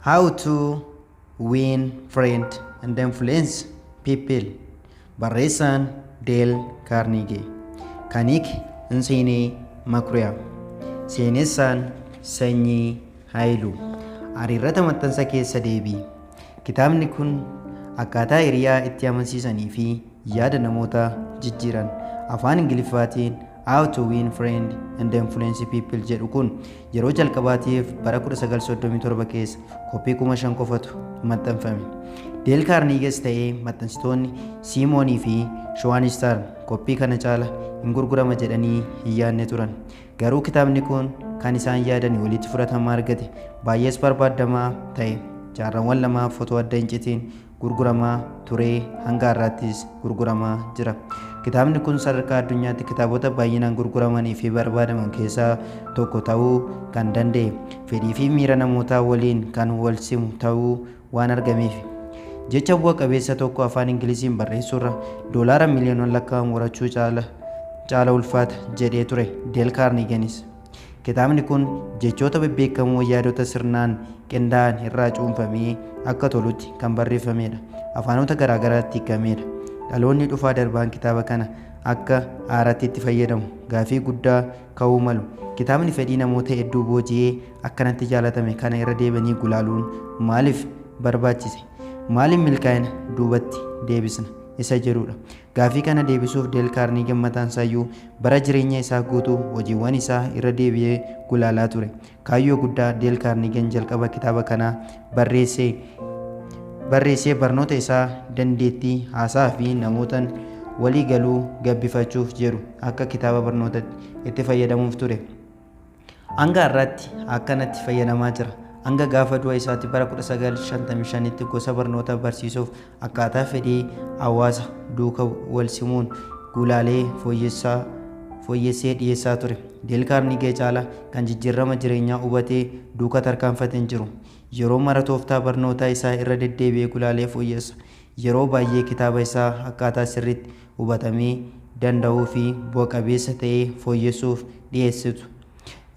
How to win friend and influence people. Barreessaan Dale Carnegie. Kan hiike Hinseenee Makuriyaa. Seenessaan Sanyii Haayiluu. Ariirrata maxxansa keessa deebii. Kitaabni kun akkaataa hiriyaa itti amansiisanii fi yaada namoota jijjiiran afaan Ingiliffaatiin How to win friend and influence people jedhu kun yeroo jalqabaatiif bara 1937 keessa koppii 5,000 qofatu maxxanfame. Dale Carnegies ta'ee maxxansitoonni Siimoonii fi Shawaanistar koppii kana caala hin gurgurama jedhanii hin yaadne turan. Garuu kitaabni kun kan isaan yaadanii walitti fudhatama argate baay'ees barbaadamaa ta'e. Jaarraawwan lama footoo adda hin citiin gurguramaa ture hanga har'aattis gurguramaa jira. Kitaabni kun sadarkaa addunyaatti kitaabota baay'inaan gurguramanii fi barbaadaman keessaa tokko ta'uu kan danda'e fedhii fi miira namootaa waliin kan wal simu ta'uu waan argameef. Jecha bu'a qabeessa tokko afaan Ingiliziin barreessuurra doolaara miliyoonaan lakkaa'amu horachuu caala ulfaata jedhee ture Dale Carnegie's. Kitaabni kun jechoota bebbeekamoo yaadota sirnaan qindaa'an irraa cuunfamee akka tolutti kan barreeffamedha. Afaanota garaagaraatti hiikamedha. Dhaloonni dhufaa darbaan kitaaba kana akka haaraatti itti fayyadamu gaafii guddaa ka'uu malu. Kitaabni fedhii namoota hedduu booji'ee akkanatti jaalatame kana irra deebanii gulaaluun maaliif barbaachise? Maaliif milkaa'ina duubatti deebisna isa jedhudha. Gaafii kana deebisuuf Dale Carnegie mataan isaayyuu bara jireenya isaa guutuu hojiiwwan isaa irra deebi'ee gulaalaa ture. Kaayyoo guddaa Dale Carnegie jalqaba kitaaba kanaa barreessee barnoota isaa dandeettii haasaa fi namootaan walii galuu gabbifachuuf jedhu akka kitaaba barnoota itti fayyadamuuf ture. Hanga har'aatti akkanatti fayyadamaa jira. Hanga gaafa du'a isaatti bara 1955tti gosa barnoota barsiisuuf akkaataa fedhii hawaasa duuka wal simuun gulaalee fooyyessee dhiyeessaa ture. Dale Carnegie caala kan jijjiirama jireenyaa hubatee duuka tarkaanfatee hin jiru. Yeroo mara tooftaa barnootaa isaa irra deddeebi'ee gulaalee fooyyessa. Yeroo baay'ee kitaaba isaa akkaataa sirriitti hubatamee danda'uu fi bu'a qabeessa ta'ee fooyyessuuf dhiyeessitu.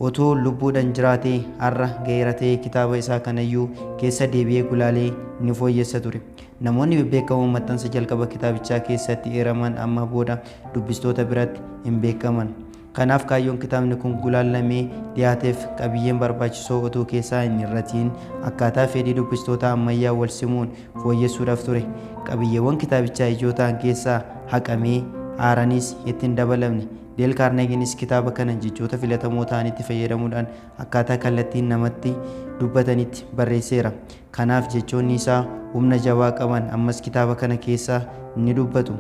Otoo lubbuudhaan jiraatee har'a ga'eera ta'ee kitaaba isaa kanayyuu keessa deebi'ee gulaalee ni fooyyessa ture. Namoonni bebbeekamoon maxxansa jalqaba kitaabichaa keessatti eeraman amma booda dubbistoota biratti hin beekaman. Kanaaf kaayyoon kitaabni kun gulaalamee dhiyaateef qabiyyeen barbaachisoo otoo keessaa hin hir'atiin akkaataa fedhii dubbistoota ammayyaa wal simuun fooyyessuudhaaf ture. Qabiyyeewwan kitaabichaa ijoo ta'an keessaa haqamee haaraanis itti hin dabalamne. Dale Carnegie's kitaaba kana jechoota filatamoo ta'anitti fayyadamuudhaan akkaataa kallattiin namatti dubbatanitti barreesseera. Kanaaf jechoonni isaa humna jabaa qaban ammas kitaaba kana keessaa ni dubbatu.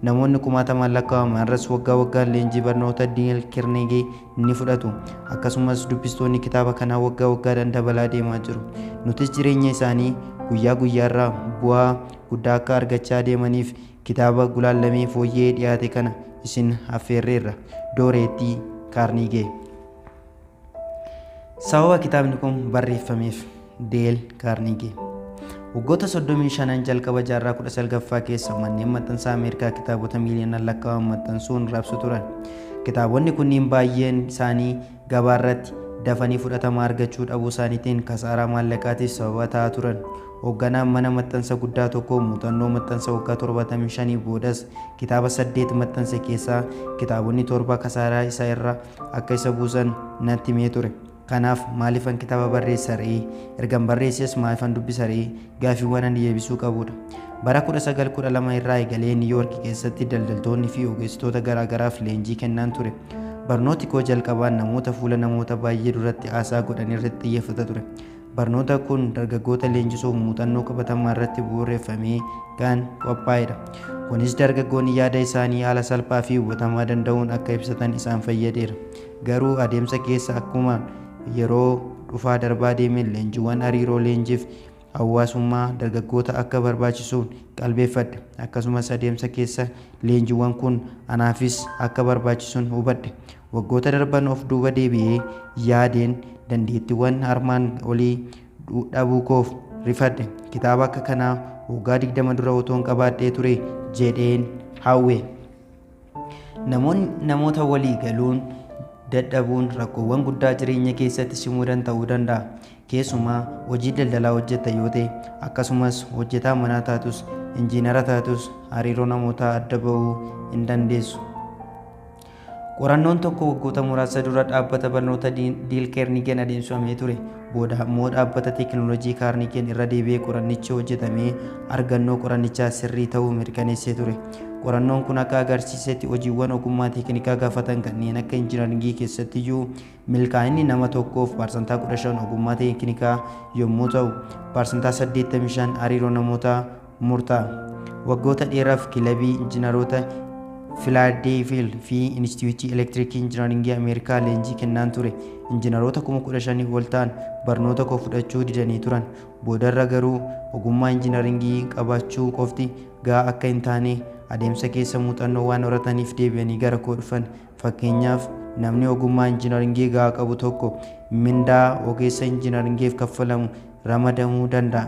Namoonni kumaatamaan lakkaa'aman har'as waggaa waggaan leenjii barnoota Dale Carnegie ni fudhatu. Akkasumas dubbistoonni kitaaba kanaa waggaa waggaadhaan dabalaa deemaa jiru. Nutis jireenya isaanii guyyaa guyyaarraa bu'aa guddaa akka argachaa deemaniif kitaaba gulaalamee fooyyee dhiyaate kana isin affeerreerra. Dooreetti Carnegie. Sababa kitaabni kun barreeffameef Dale Carnegie. Waggoota 35 jalqaba jaarraa 19ffaa keessa manneen maxxansaa Ameerikaa kitaabota miiliyoonaan lakkaa'aman maxxansuun raabsu turan. Kitaabonni kunniin baay'een isaanii gabaa irratti dafanii fudhatama argachuu dhabuu isaaniitiin kasaaraa maallaqaatiif sababa ta'aa turan. Hoogganaan mana maxxansa guddaa tokko muuxannoo maxxansa waggaa 75 boodas kitaaba 8 maxxanse keessaa kitaabonni 7 kasaaraa isaa irra akka isa buusan natti himee ture. Kanaaf maaliifan kitaaba barreessa ree? Ergan barreesses maaliifan dubbisa ree? Gaaffiiwwan ani deebisuu qabudha. Bara 1912 irraa eegalee New York keessatti daldaltoonni fi ogeessitoota garaagaraaf leenjii kennaan ture. Barnooti koo jalqabaan namoota fuula namoota baay'ee duratti haasaa godhan irratti xiyyeeffata ture. Barnoota kun dargaggoota leenjisuuf muuxannoo qabatamaa irratti bu'uureffamee kan qophaa'edha. Kunis dargaggoonni yaada isaanii haala salphaa fi hubatamaa danda'uun akka ibsatan isaan fayyadeera. Garuu adeemsa keessa akkuma yeroo dhufaa darbaa deemeen leenjiiwwan hariiroo leenjiif hawaasummaa dargaggoota akka barbaachisuun qalbeeffadhe. Akkasumas adeemsa keessa leenjiiwwan kun anaafis akka barbaachisuun hubadhe. Waggoota darban of duuba deebi'ee yaadeen dandeettiiwwan armaan olii dhabuu koof rifadhe. Kitaaba akka kanaa waggaa 20 dura otoon qabaadhee ture jedheen hawwe. Namoota walii galuun dadhabuun rakkoowwan guddaa jireenya keessatti si mudan ta'uu danda'a. Keessumaa hojii daldalaa hojjetta yoo ta'e akkasumas hojjetaa manaa taatus injiinara taatus hariiroo namootaa adda ba'uu hin dandeessu. Qorannoon tokko waggoota muraasa dura dhaabbata barnoota Deel Kaarnigiin adeemsifamee ture. Booda immoo dhaabbata teekinooloojii Kaarnigiin irra deebi'ee qorannichi hojjetamee argannoo qorannichaa sirrii ta'uu mirkaneessee ture. Qorannoon kun akka agarsiisetti hojiiwwan ogummaa teeknikaa gaafatan kanneen akka injiinaringii keessattiyyuu milkaa'inni nama tokkoof parsantaa 15 ogummaa teeknikaa yommuu ta'u parsantaa 85 hariiroo namootaa murtaa'a. Waggoota dheeraaf kilabii injiinaroota Philadelphia fi Instituutii Elektiriikii Injiinaringii Ameerikaa leenjii kennaan ture. Injiinaroota 15,000 ol ta'an barnoota koo fudhachuu didanii turan. Boodarra garuu ogummaa injiinaringii qabaachuu qofti gahaa akka hin taane adeemsa keessa muuxannoo waan horataniif deebi'anii gara koo dhufan. Fakkeenyaaf namni ogummaa injiinaringii gahaa qabu tokko mindaa ogeessa injiinaringiif kaffalamu ramadamuu danda'a.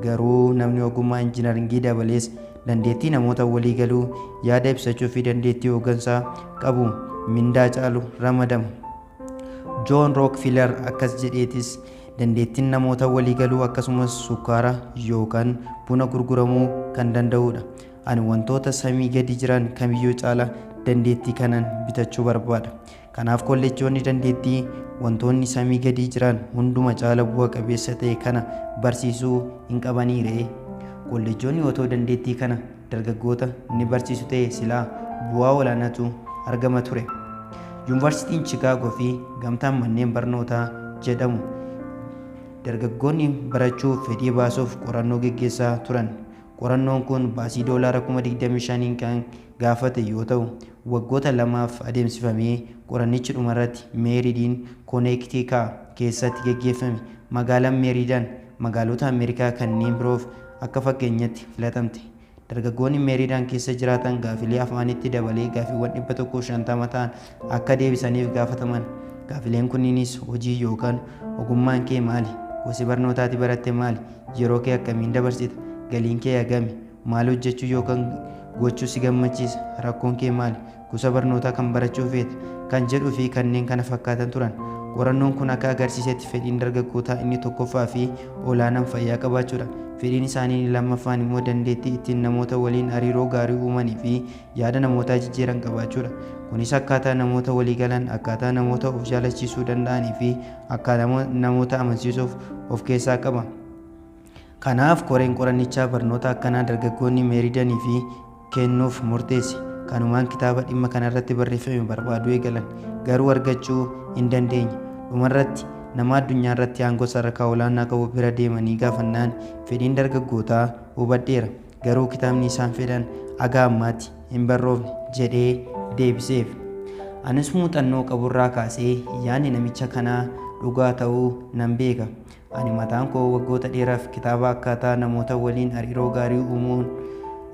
Garuu namni ogummaa injiinaringii dabalees dandeettii namoota walii galuu, yaada ibsachuu fi dandeettii hooggansaa qabu mindaa caalu ramadama. Joon Rookfiilar akkas jedheetis dandeettiin namoota walii galuu akkasumas sukkaara yookaan buna gurguramuu kan danda'udha. Ani wantoota samii gadi jiran kamiyyuu caala dandeettii kanan bitachuu barbaada. Kanaaf kolleejjoonni dandeettii wantoonni samii gadi jiran hunduma caala bu'a qabeessa ta'e kana barsiisuu hin qabaniire. Kolleejjoonni otoo dandeettii kana dargaggoota ni barsiisu ta'e silaa bu'aa olaanaatu argama ture. Yuunivarsiitiin Chicaagoo fi gamtaan manneen barnootaa jedhamu dargaggoonni barachuuf fedhii baasuuf qorannoo gaggeessaa turan. Qorannoon kun baasii doolaara 25,000 kan gaafate yoo ta'u waggoota lamaaf adeemsifamee qorannichi dhumarratti Meeridiin Koneektikaa keessatti gaggeeffame. Magaalaan Meeridaan magaalota Ameerikaa kanneen biroof akka fakkeenyatti filatamte. Dargaggoonni Meeridaan keessa jiraatan gaafilee afaanitti dabalee gaafiiwwan 150 ta'an akka deebisaniif gaafataman. Gaafileen kunniinis hojii yookaan ogummaan kee maali? Gosi barnootaati baratte maali? Yeroo kee akkamiin dabarsita? Galiin kee hagami? Maal hojjechuu yookaan gochuu si gammachiisa? Rakkoon kee maali? Gosa barnootaa kan barachuu feeta? Kan jedhuu fi kanneen kana fakkaatan turan. Qorannoon kun akka agarsiisetti fedhiin dargaggootaa inni tokkoffaa fi olaanaan fayyaa qabaachuudha. Fedhiin isaanii inni lammaffaan immoo dandeettii ittiin namoota waliin hariiroo gaarii uumanii fi yaada namootaa jijjiiran qabaachuudha. Kunis akkaataa namoota walii galan, akkaataa namoota of jaalachiisuu danda'anii fi akkaataa namoota amansiisuuf of keessaa qaba. Kanaaf koreen qorannichaa barnoota akkanaa dargaggoonni Meeridanii fi kennuuf murteesse. Kanumaan kitaaba dhimma kanarratti barreeffame barbaaduu eegalan. Garuu argachuu hin dandeenye. Dhumarratti nama addunyaa irratti aangoo sadarkaa olaanaa qabu bira deemanii gaafannaan fedhiin dargaggootaa hubadheera. Garuu kitaabni isaan fedhan aga ammaatti hin barroofne jedhee deebiseef. Anis muuxannoo qaburraa kaasee yaadni namicha kanaa dhugaa ta'uu nan beeka. Ani mataan koo waggoota dheeraaf kitaaba akkaataa namoota waliin hariiroo gaarii uumuun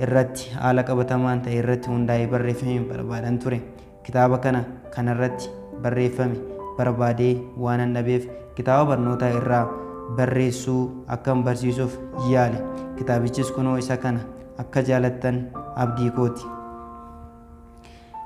irratti haala qabatamaan ta'e irratti hundaa'ee barreeffame barbaadan ture. Kitaaba kanarratti barreeffame barbaadee waan dhabeef kitaaba barnootaa irraa barreessuu akkan barsiisuuf yaale. Kitaabichis kunoo isa kana akka jaalattan abdii kooti.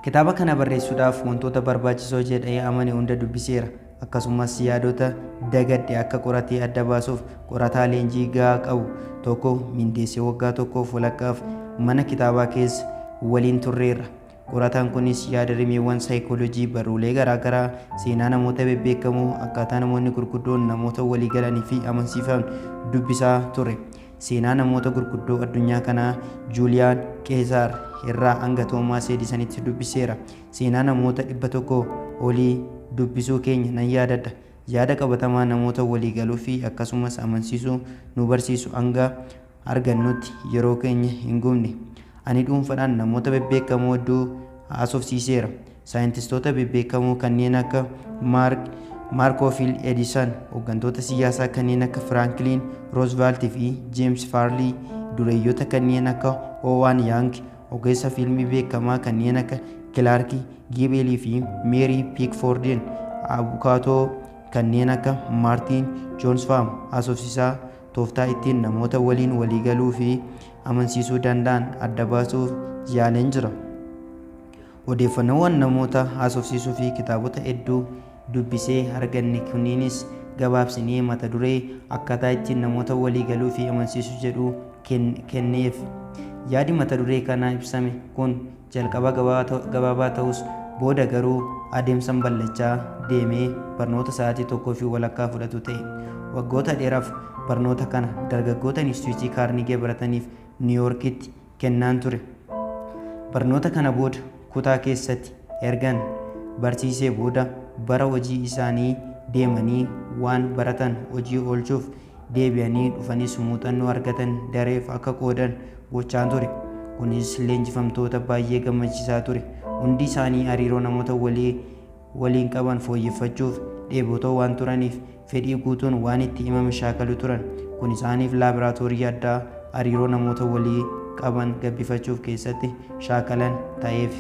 Kitaaba kana barreessuudhaaf wantoota barbaachisoo jedhee amane hunda dubbiseera. Akkasumas yaadota dagadde akka qoratee adda baasuuf qorataa leenjii gahaa qabu tokko mindeessee waggaa tokkoof walakkaaf mana kitaabaa keessa waliin turreerra. Qorataan kunis yaada rimeewwan saayikooloojii, barruulee garaagaraa, seenaa namoota bebbeekamoo, akkaataa namoonni gurguddoon namoota walii galanii fi amansiifaman dubbisaa ture. Seenaa namoota gurguddoo addunyaa kanaa Juuliyaan Qeesaar irraa hanga Toomaas Edisanitti dubbiseera. Seenaa namoota 100 olii dubbisuu keenya nan yaadadha. Yaada qabatamaa namoota walii galuu fi akkasumas amansiisuu nu barsiisu hanga argannutti yeroo keenya hin gubne. Ani dhuunfaadhaan namoota bebbeekamoo hedduu haasofsiiseera. Saayintistoota bebbeekamoo kanneen akka Maarkoofiil Edison, hooggantoota siyaasaa kanneen akka Firaanklin Roosevelt fi Jeems Faarlii, dureeyyota kanneen akka Oowaan Yaang, ogeessa fiilmii beekamaa kanneen akka Kilaark Giibelii fi Meerii Piikfoordiin, abukaatoo kanneen akka Maartiin Joonsfaam haasofsiisaa tooftaa ittiin namoota waliin waliigaluu fi amansiisuu danda'an adda baasuuf yaaleen jira. Odeeffannoowwan namoota haasofsiisuu fi kitaabota hedduu dubbisee arganne kunniinis gabaabsinee mata duree akkaataa ittiin namoota walii galuu fi amansiisuu jedhu kenneef. Yaadi mata duree kanaa ibsame kun jalqaba gabaabaa ta'us booda garuu adeemsan bal'achaa deemee barnoota sa'aatii 1.5 fudhatu ta'e. Waggoota dheeraaf barnoota kana dargaggoota Inistituutii Kaarnigee barataniif Niiwuyoorkitti kennaan ture. Barnoota kana booda kutaa keessatti ergan barsiisee booda bara hojii isaanii deemanii waan baratan hojii oolchuuf deebi'anii dhufanis muuxannoo argatan dareef akka qoodan gochaa ture. Kunis leenjifamtoota baay'ee gammachiisaa ture. Hundi isaanii hariiroo namoota waliin qaban fooyyeffachuuf dheebotoo waan turaniif fedhii guutuun waan itti himame shaakalu turan. Kun isaaniif laaboraatoorii addaa hariiroo namoota walii qaban gabbifachuuf keessatti shaakalan ta'eef.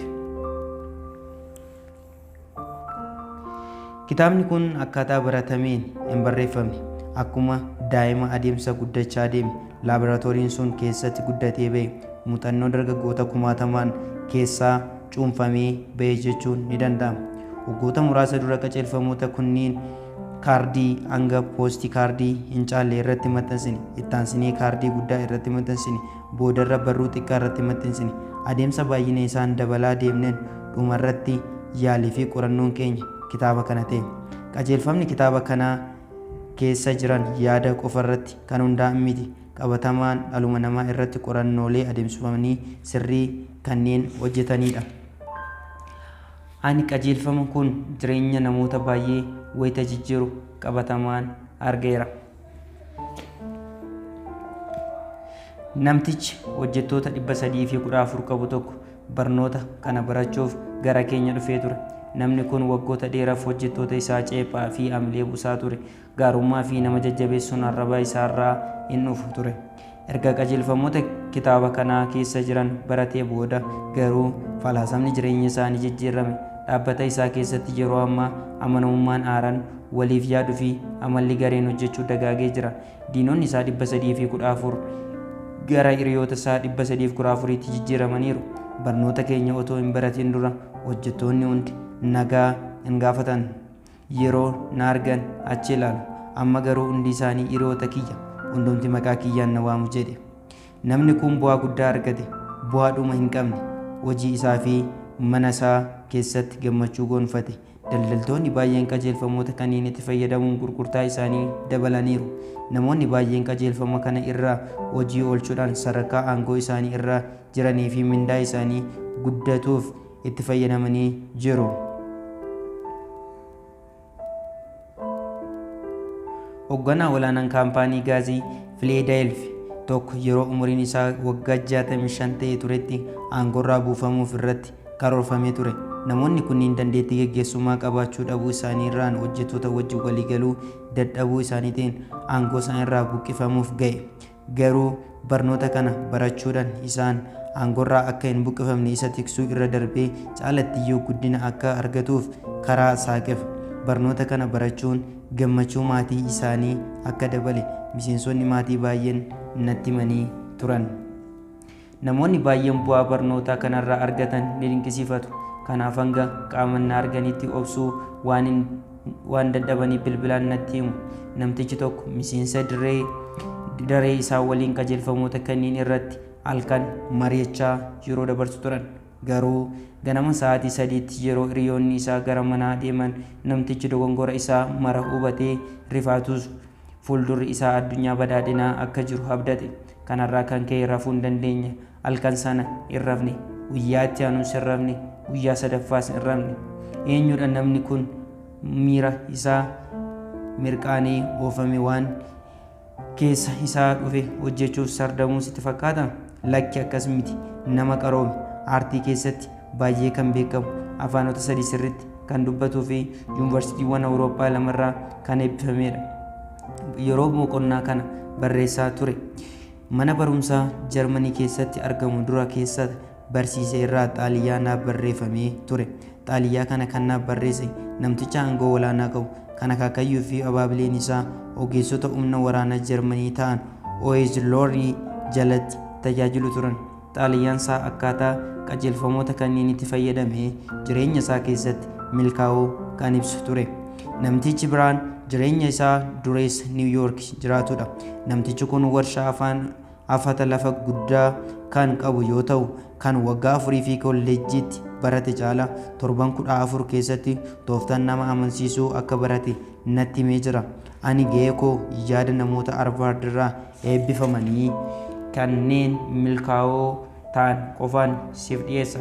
Kitaabni kun akkaataa baratameen hin barreeffamne. Akkuma daa'ima adeemsa guddachaa deeme laaboraatooriin sun keessatti guddatee ba'e. Muuxannoo dargaggoota kumaatamaan keessaa cuunfamee ba'e jechuun ni danda'ama. Waggoota muraasa dura qajeelfamoota kunniin kaardii hanga poostii kaardii hin caalle irratti maxxansine, ittaansinee kaardii guddaa irratti maxxansine, boodarra barruu xiqqaa irratti maxxansine. Adeemsa baay'ina isaan dabalaa deemneen dhumarratti yaalii fi qorannoon keenya kitaaba kana ta'e. Qajeelfamni kitaaba kanaa keessa jiran yaada qofarratti kan hundaa'an miti. Qabatamaan dhaluma namaa irratti qorannoolee adeemsifamanii sirrii kanneen hojjetanidha. Ani qajeelfama kun jireenya namoota baay'ee wayita jijjiiru qabatamaan argeera. Namtichi hojjettoota 314 qabu tokko barnoota kana barachuuf gara keenya dhufee ture. Namni kun waggoota dheeraaf hojjettoota isaa ceephaa fi amlee buusaa ture. Gaarummaa fi nama jajjabeessuun arraba isaarraa hin dhufu ture. Erga qajeelfamoota kitaaba kanaa keessa jiran baratee booda garuu falaasamni jireenya isaanii jijjiirame. Dhaabbata isaa keessatti yeroo ammaa amanamummaan haaraan waliif yaaduu fi amalli gareen hojjechuu dagaagee jira. Diinonni isaa 314 gara hiriyoota isaa 314tti jijjiiramaniiru. Barnoota keenya otoo hin baratin dura hojjettoonni hundi nagaa hin gaafatan. Yeroo na argan achi ilaalu. Amma garuu hundi isaanii hiriyoota kiyya. Hundumti maqaa kiyyaan na waamu jedhe. Namni kun bu'aa guddaa argate. Bu'aa dhuma hin qabne. Hojii isaa fi mana isaa keessatti gammachuu gonfate. Daldaltoonni baay'een qajeelfamoota kanneen itti fayyadamuun gurgurtaa isaanii dabalaniiru. Namoonni baay'een qajeelfama kana irraa hojii oolchuudhaan sadarkaa aangoo isaanii irra jiranii fi mindaa isaanii guddatuuf itti fayyadamanii jiru. Hoogganaa olaanaan kaampaanii gaazii Filadelfii tokko yeroo umuriin isaa waggaa 65 ta'e turetti aangorraa buufamuuf irratti karoorfamee ture. Namoonni kunniin dandeettii gaggeessummaa qabaachuu dhabuu isaanii irraan hojjettoota wajjin waliigaluu dadhabuu isaaniitiin aangoo isaan irraa buqqifamuuf ga'e. Garuu barnoota kana barachuudhaan isaan aangorraa akka hin buqqifamne isa tiksuu irra darbee caalattiyyuu guddina akka argatuuf karaa saaqeef. Barnoota kana barachuun gammachuu maatii isaanii akka dabale miseensonni maatii baay'een natti himanii turan. Namoonni baay'een bu'aa barnoota kanarraa argatan ni dinqisiifatu. Kanaaf hanga qaamannaa arganitti obsuu waan dadhabanii bilbilaan natti himu. Namtichi tokko miseensa daree isaa waliin qajeelfamoota kanneen irratti halkan mari'achaa yeroo dabarsu turan. Garuu ganama sa'aatii 3tti yeroo hiriyoonni isaa gara manaa deeman namtichi dogongora isaa mara hubatee rifaatus fuuldurri isaa addunyaa badhaadhinaa akka jiru abdate. Kanarraa kan ka'e rafuu hin dandeenye. Halkan sana hin rafne. Guyyaa itti aanus hin rafne. Guyyaa sadaffaas hin rafne. Eenyudha namni kun? Miira isaa mirqaanee oofame waan keessa isaa dhufe hojjechuuf sardamuu sitti fakkaata? Lakki akkas miti. Nama qaroome aartii keessatti baay'ee kan beekamu, afaanota 3 sirriitti kan dubbatuu fi yuunivarsiitiiwwan Awurooppaa 2 irraa kan eebbifamedha. Yeroo boqonnaa kana barreessaa ture. Mana barumsaa Jarmanii keessatti argamu dura keessa barsiisee irraa xaaliyaanaaf barreeffamee ture. Xaaliyaa kana kan naaf barreesse namticha aangoo olaanaa qabu kan akaakayyuu fi abaabileen isaa ogeessota humna waraanaa Jarmanii ta'an OS Loorii jalatti tajaajilu turan. xaaliyaansaa akkaataa qajeelfamoota kanneen itti fayyadamee jireenya isaa keessatti milkaa'uu kan ibsu ture. Namtichi biraan jireenya isaa dureessa New York jiraatudha. Namtichi kun warshaa afata lafa guddaa kan qabu yoo ta'u, kan waggaa 4 fi kolleejjiitti barate caala 7-14 keessatti tooftaan nama amansiisuu akka barate natti himee jira. Ani ga'ee koo yaada namoota Harvard irraa eebbifamanii kanneen milkaa'oo ta'an qofaan siif dhiyeessa.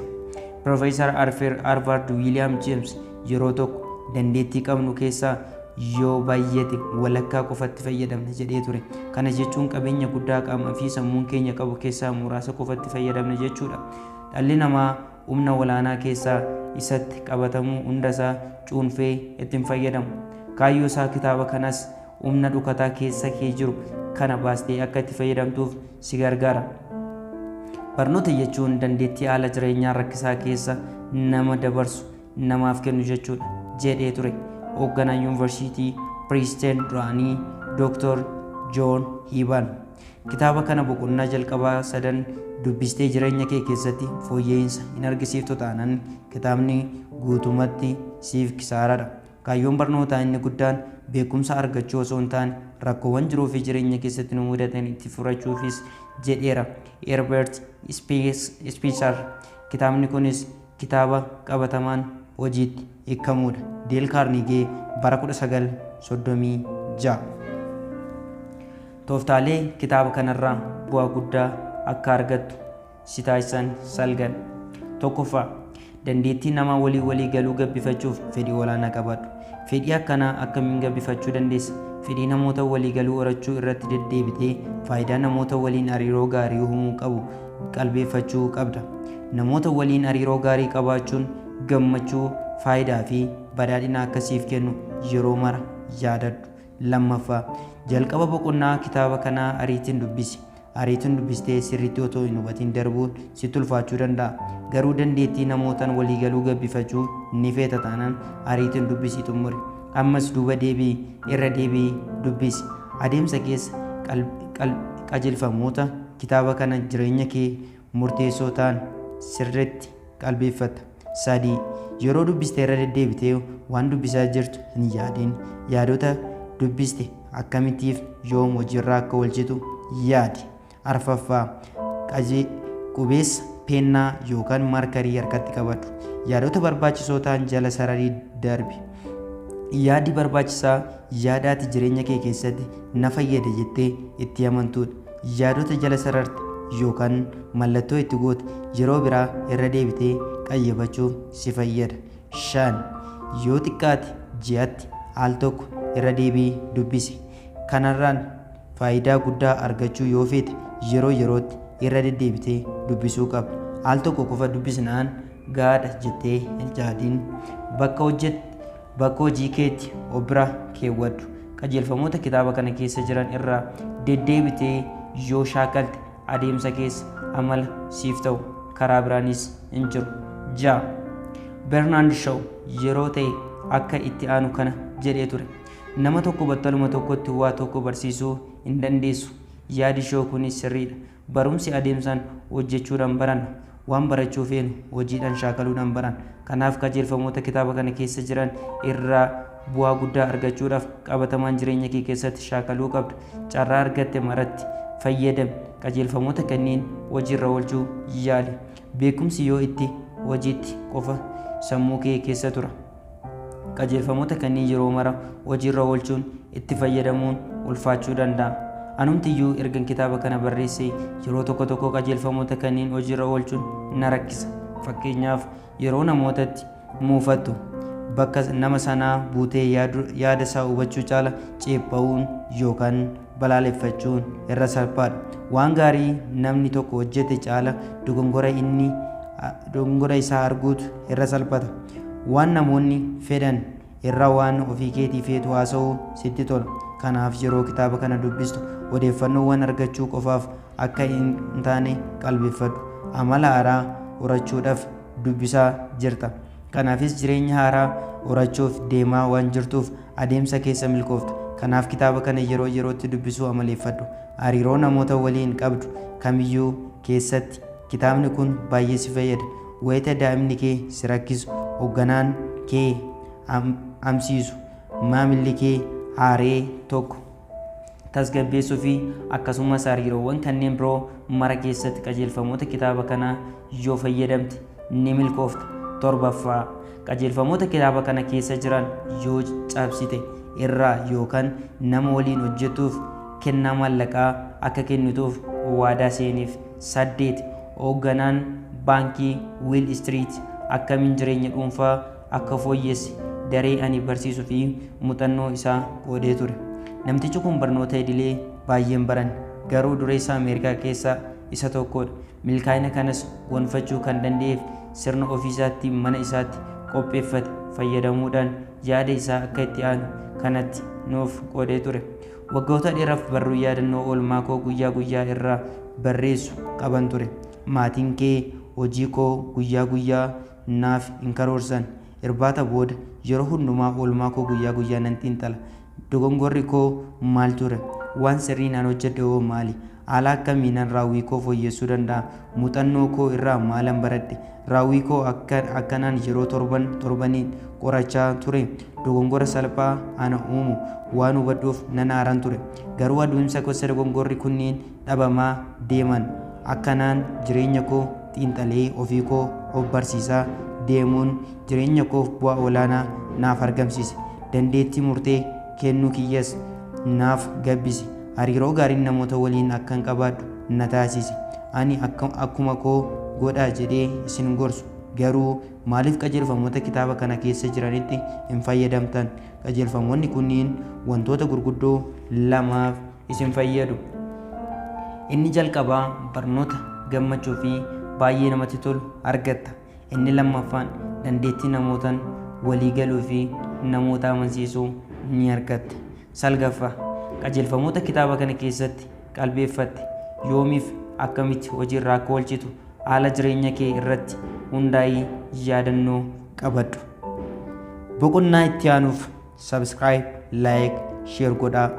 Profeesar Harvard William James yeroo tokko dandeettii qabnu keessaa yoo baay'ate walakkaa qofatti fayyadamna jedhee ture. Kana jechuun qabeenya guddaa qaamaa fi sammuun keenya qabu keessaa muraasa qofatti fayyadamna jechuudha. Dhalli namaa humna olaanaa keessaa isatti qabatamuu hundasaa cuunfee ittiin fayyadamu. Kaayyoo isaa kitaaba kanas humna dhukataa keessa kee jiru kana baastee akka itti fayyadamtuuf si gargaara. Barnoota jechuun dandeettii haala jireenyaa rakkisaa keessa nama dabarsu namaaf kennu jechuudha jedhee ture. Hoogganaa yuunivarsiitii Princeton duraanii Dr. John Hiban. Kitaaba kana boqonnaa jalqabaa 3 dubbistee jireenya kee keessatti fooyya'insa hin argisiiftu taanaan kitaabni guutumatti siif kisaaradha. Kaayyoon barnootaa inni guddaan beekumsa argachuu osoo hin taane rakkoowwan jiruu fi jireenya keessatti nu mudatan itti furachuufis jedheera. Herbert Spencer. Kitaabni kunis kitaaba qabatamaan hojiitti hiikamudha. Dale Carnegie bara 1936. Tooftaalee kitaaba kanarraa bu'aa guddaa akka argattu si taasisan salgan. Tokkoffaa, dandeettii nama walii galuu gabbifachuuf fedhii olaanaa qabaadhu. Fedhii akkanaa akkamiin gabbifachuu dandeessa? Fedhii namoota walii galuu horachuu irratti deddeebitee faayidaa namoota waliin hariiroo gaarii uumuu qabu qalbeeffachuu qabda. Namoota waliin hariiroo gaarii qabaachuun gammachuu, faayidaa fi badhaadhina akkasiif kennu yeroo mara yaadadhu. Lammaffaa, jalqaba boqonnaa kitaaba kanaa ariitiin dubbisi. Ariitiin dubbistee sirriitti otoo hin hubatiin darbuun sitti ulfaachuu danda'a. Garuu dandeettii namootaan waliigaluu gabbifachuu ni feeta taanaan ariitiin dubbisii xumuri. Ammas duuba deebii irra deebii dubbisi. Adeemsa keessa qajeelfamoota kitaaba kana jireenya kee murteessoo ta'an sirriitti qalbeeffata. 3. Yeroo dubbistee irra deddeebitee waan dubbisaa jirtu hin yaadin. Yaadota dubbiste akkamittiif yoom hojiirraa akka oolchitu yaadi. 4ffaa, qubeessa peennaa yookaan maarkarii harkatti qabadhu. Yaadota barbaachisoo ta'an jala sararii darbi. Yaadi barbaachisaa yaadaati jireenya kee keessatti na fayyada jettee itti amantudha. Yaadota jala sararte yookaan mallattoo itti goote yeroo biraa irra deebitee qayyabachuuf si fayyada. 5. Yoo xiqqaate ji'atti al tokko irra deebii dubbisi. Kanarraan faayidaa guddaa argachuu yoo feete yeroo yerootti irra deddeebitee dubbisuu qabda. Al tokko qofa dubbisnaan gaadha jettee hin yaadin. Bakka hojii keetti obira keewwadhu. Qajeelfamoota kitaaba kana keessa jiran irraa deddeebitee yoo shaakalte adeemsa keessa amala siif ta'u karaa biraanis hin jiru. 6. Bernard Shaw yeroo ta'e akka itti aanu kana jedhee ture. Nama tokko battaluma tokkotti waa tokko barsiisuu hin dandeessu. Yaadi Shaw kunis sirriidha. Barumsi adeemsaan hojjechuudhaan baranna. Waan barachuu feenu hojiidhaan shaakaluudhaan baran. Kanaaf qajeelfamoota kitaaba kana keessa jiran irraa bu'aa guddaa argachuudhaaf qabatamaan jireenya kee keessatti shaakaluu qabda. Carraa argatte maratti fayyadami. Qajeelfamoota kanneen hojiirra oolchuu yaali. Beekumsi yoo itti hojiitti qofa sammuu kee keessa tura. Qajeelfamoota kanneen yeroo mara hojiirra oolchuun itti fayyadamuun ulfaachuu danda'a. Anumtiyyuu ergan kitaaba kana barreessee yeroo tokko qajeelfamoota kanneen hojiirra oolchuun na rakkisa. Fakkeenyaaf yeroo namootatti muufattu bakka nama sanaa buutee yaada isaa hubachuu caala ceepha'uun yookaan balaaleffachuun irra salphaadha. Waan gaarii namni tokko hojjete caala dogongora isaa arguutu irra salphata. Waan namoonni fedhan irra waan ofii keetii feetu haasa'uu sitti tola. Kanaaf yeroo kitaaba kana dubbistu odeeffannoowwan argachuu qofaaf akka hin taane qalbeeffadhu. Amala haaraa horachuudhaaf dubbisaa jirta. Kanaafis jireenya haaraa horachuuf deemaa waan jirtuuf adeemsa keessa milkoofta. Kanaaf kitaaba kana yeroo yerootti dubbisuu amaleeffadhu. Hariiroo namoota waliin qabdu kamiyyuu keessatti Kitaabni kun baay'ee si fayyada. Wayita daa'imni kee si rakkisu, hoogganaan kee amsiisu, maamilli kee aaree tokko tasgabbeessuu fi akkasumas hariiroowwan kanneen biroo mara keessatti qajeelfamoota kitaaba kanaa yoo fayyadamte ni milkoofta. Torbaffaa, qajeelfamoota kitaaba kana keessa jiran yoo cabsite irraa yookaan nama waliin hojjetuuf kennaa maallaqaa akka kennituuf waadaa seeniif. 8. Hoogganaan baankii Wall Street akkamiin jireenya dhuunfaa akka fooyyesse daree ani barsiisuu fi muuxannoo isaa qoodee ture. Namtichi kun barnoota idilee baay'een baran, garuu dureessa Ameerikaa keessaa isa tokkodha. Milkaa'ina kanas gonfachuu kan danda'eef sirna ofiisaatti mana isaatti qopheeffate fayyadamuudhaan yaada isaa akka itti aanu kanatti nuuf qoodee ture. Waggoota dheeraaf barruu yaadannoo oolmaa koo guyyaa guyyaa irraa barreessu qaban ture. Maatiin kee hojii koo guyyaa guyyaa naaf hin karoorsan. Irbaata booda yeroo hundumaa oolmaa koo guyyaa guyyaa nan xiinxala. Dogongorri koo maal ture? Waan sirrii naan hojjedhe hoo maali? Haala akkamiinan raawwii koo fooyyessuu danda'a? Muuxannoo koo irraa maalan baradhe? Raawwii koo akkanaan yeroo torbaniin qorachaa ture. Dogongora salphaa ana uumu waan hubadhuuf nan aaran ture. Garuu adeemsa gosa dogongorri kunniin dhabamaa deeman. Akkanaan jireenya koo xiinxalee ofii koo of barsiisaa deemuun jireenya koof bu'aa olaanaa naaf argamsiise. Dandeettii murtee kennuu kiyyas naaf gabbise. Hariiroo gaariin namoota waliin akkan qabaadhu na taasise. Ani akkuma koo godhaa jedhee isin gorsu. Garuu maaliif qajeelfamoota kitaaba kana keessa jiranitti hin fayyadamtan? Qajeelfamoonni kunniin wantoota gurguddoo lamaaf isin fayyadu. Inni jalqabaa barnoota gammachuu fi baay'ee namatti tolu argatta. Inni lammaffaan dandeettii namootaan walii galuu fi namoota amansiisuu ni argatta. Salgaffaa, qajeelfamoota kitaaba kana keessatti qalbeeffatte yoomiif akkamitti hojiirra akka oolchitu haala jireenya kee irratti hundaa'ii yaadannoo qabadhu. Boqonnaa itti aanuuf subscribe, like, share godhaa.